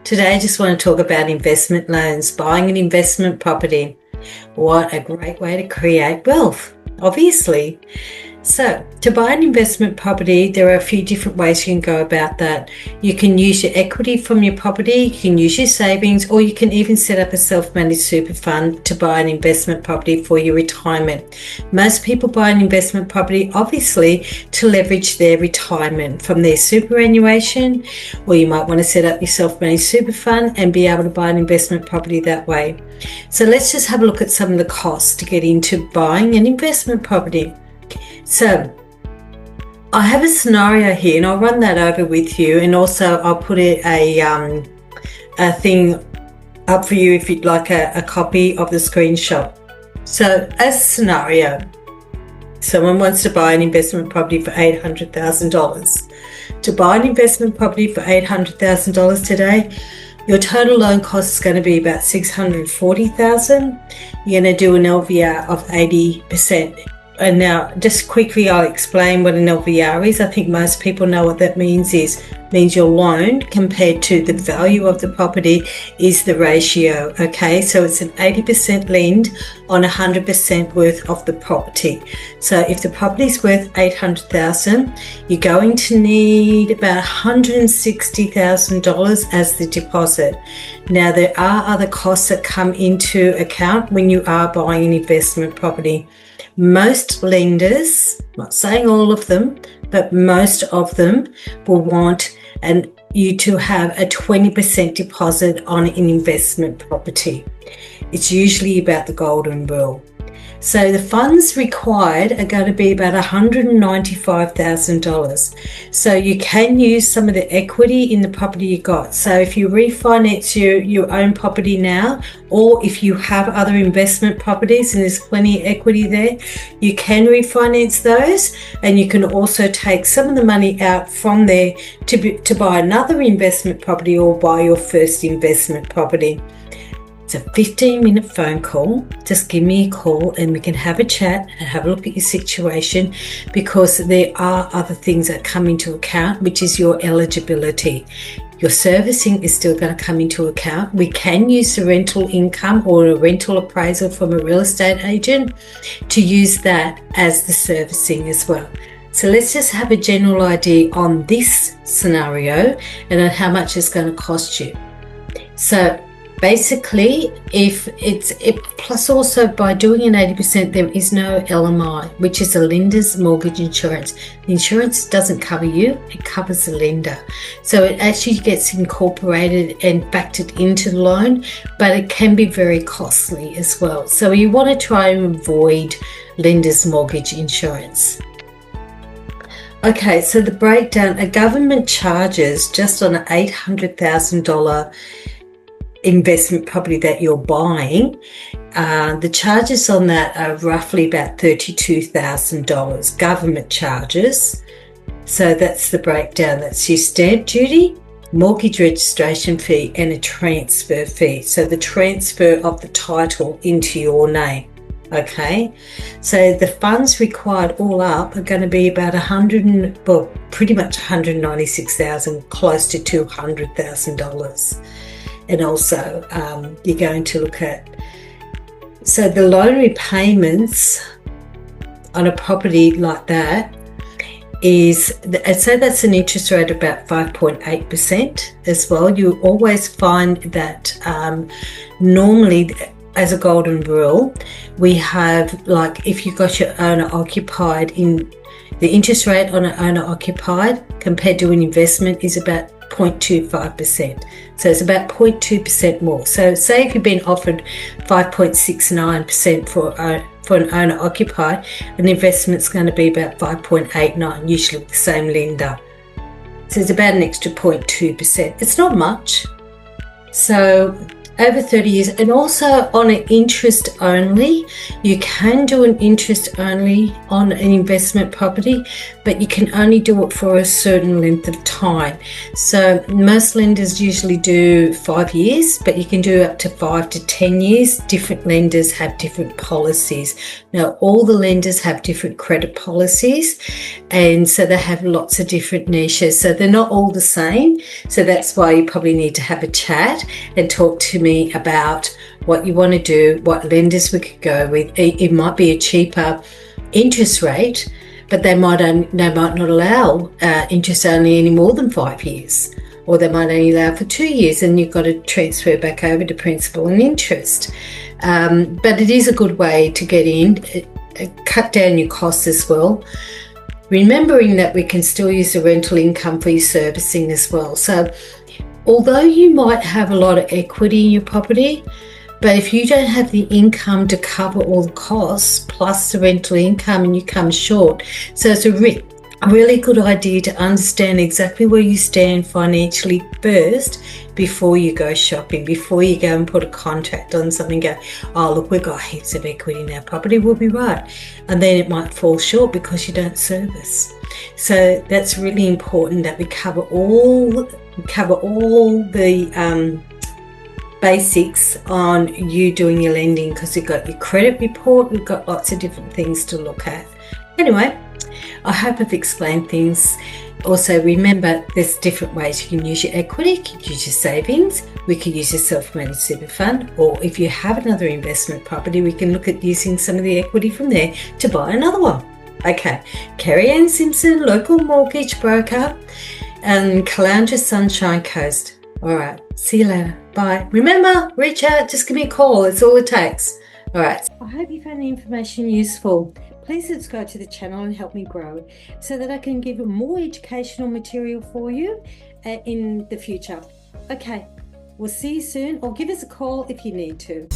Today I just want to talk about investment loans, buying an investment property. What a great way to create wealth, obviously. So to buy an investment property, there are a few different ways you can go about that. You can use your equity from your property, you can use your savings, or you can even set up a self-managed super fund to buy an investment property for your retirement. Most people buy an investment property, obviously, to leverage their retirement from their superannuation, or you might want to set up your self-managed super fund and be able to buy an investment property that way. So let's just have a look at some of the costs to get into buying an investment property. So I have a scenario here and I'll run that over with you, and also I'll put a thing up for you if you'd like a copy of the screenshot. So as a scenario, someone wants to buy an investment property for $800,000. To buy an investment property for $800,000 today, your total loan cost is going to be about $640,000. You're going to do an LVR of 80%. And now, just quickly, I'll explain what an LVR is. I think most people know what that means. Means your loan compared to the value of the property is the ratio. Okay, so it's an 80% lend on 100% worth of the property. So if the property is worth $800,000, you're going to need about $160,000 as the deposit. Now, there are other costs that come into account when you are buying an investment property. Most lenders, I'm not saying all of them, but most of them will want you to have a 20% deposit on an investment property. It's usually about the golden rule. So the funds required are going to be about $195,000. So you can use some of the equity in the property you got. So if you refinance your own property now, or if you have other investment properties and there's plenty of equity there, you can refinance those, and you can also take some of the money out from there to buy another investment property or buy your first investment property. It's a 15-minute phone call. Just give me a call and we can have a chat and have a look at your situation, because there are other things that come into account, which is your eligibility. Your servicing is still going to come into account. We can use the rental income or a rental appraisal from a real estate agent to use that as the servicing as well. So let's just have a general idea on this scenario and on how much it's going to cost you. So basically, plus also by doing an 80%, there is no LMI, which is a lender's mortgage insurance. The insurance doesn't cover you, it covers the lender. So it actually gets incorporated and factored into the loan, but it can be very costly as well. So you want to try and avoid lender's mortgage insurance. Okay, so the breakdown, a government charges just on an $800,000 investment property that you're buying, the charges on that are roughly about $32,000 government charges. So that's the breakdown. That's your stamp duty, mortgage registration fee, and a transfer fee. So the transfer of the title into your name. Okay, so the funds required all up are going to be about pretty much $196,000, close to $200,000. And also you're going to look at, so the loan repayments on a property like that is, I'd say that's an interest rate of about 5.8% as well. You always find that normally, as a golden rule, we have, like, if you got your owner occupied, in the interest rate on an owner occupied compared to an investment is about 0.25%. So it's about 0.2% more. So say if you've been offered 5.69% for an owner occupied, an investment's going to be about 5.89, usually with the same lender. So it's about an extra 0.2%. It's not much. So Over 30 years. And also on an interest only, you can do an interest only on an investment property, but you can only do it for a certain length of time. So most lenders usually do 5 years, but you can do up to 5 to 10 years. Different lenders have different policies. Now, all the lenders have different credit policies, and so they have lots of different niches. So they're not all the same. So that's why you probably need to have a chat and talk to me about what you want to do, what lenders we could go with. It might be a cheaper interest rate, but they might not allow interest only any more than 5 years, or they might only allow for 2 years, and you've got to transfer back over to principal and interest. But it is a good way to get in, cut down your costs as well, remembering that we can still use the rental income for your servicing as well. So although you might have a lot of equity in your property, but if you don't have the income to cover all the costs plus the rental income, and you come short. So it's a really good idea to understand exactly where you stand financially first before you go shopping, before you go and put a contract on something, go, oh look, we've got heaps of equity in our property, we'll be right. And then it might fall short because you don't service. So that's really important that we cover all the basics on you doing your lending, because you've got your credit report, we've got lots of different things to look at. Anyway, I hope I've explained things. Also, remember, there's different ways you can use your equity. You can use your savings, we can use your self-managed super fund, or if you have another investment property, we can look at using some of the equity from there to buy another one. Okay, Kerry Ann Simpson, local mortgage broker, and Caloundra Sunshine Coast. All right, see you later. Bye. Remember, reach out, just give me a call. It's all it takes. All right. I hope you found the information useful. Please subscribe to the channel and help me grow it so that I can give more educational material for you in the future. Okay, we'll see you soon, or give us a call if you need to.